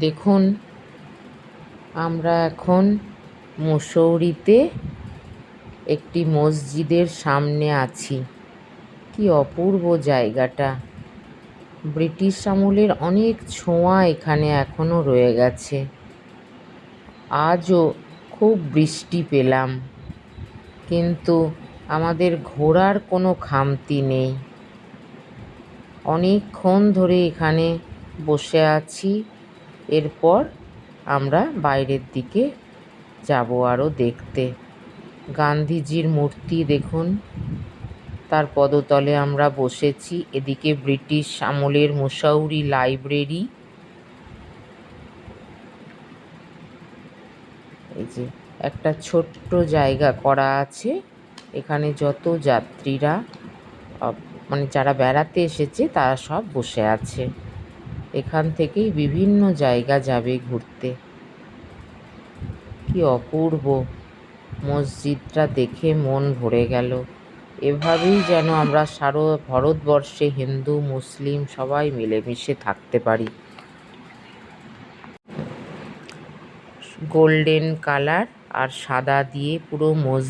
দেখুন, আমরা এখন মুসৌরিতে একটি মসজিদের সামনে আছি। কি অপূর্ব জায়গাটা! ব্রিটিশ আমলের অনেক ছোঁয়া এখানে এখনো রয়ে গেছে। আজও খুব বৃষ্টি পেলাম, কিন্তু আমাদের ঘোরার কোনো খামতি নেই। অনেকক্ষণ ধরে এখানে বসে আছি। এরপর আমরা বাইরের দিকে যাব আরও দেখতে। গান্ধীজির মূর্তি দেখুন, তার পদতলে আমরা বসেছি। এদিকে ব্রিটিশ আমলের মুসৌরি লাইব্রেরি। এই যে একটা ছোট্ট জায়গা করা আছে, এখানে যত যাত্রীরা মানে যারা বেড়াতে এসেছে তারা সব বসে আছে। এখান থেকেই বিভিন্ন জায়গা যাবে ঘুরতে। কি অপূর্ব! মসজিদটা দেখে মন ভরে গেল। এভাবেই যেন আমরা সারা ভারতবর্ষে হিন্দু মুসলিম সবাই মিলেমিশে থাকতে পারি। গোল্ডেন কালার আর সাদা দিয়ে পুরো মসজিদ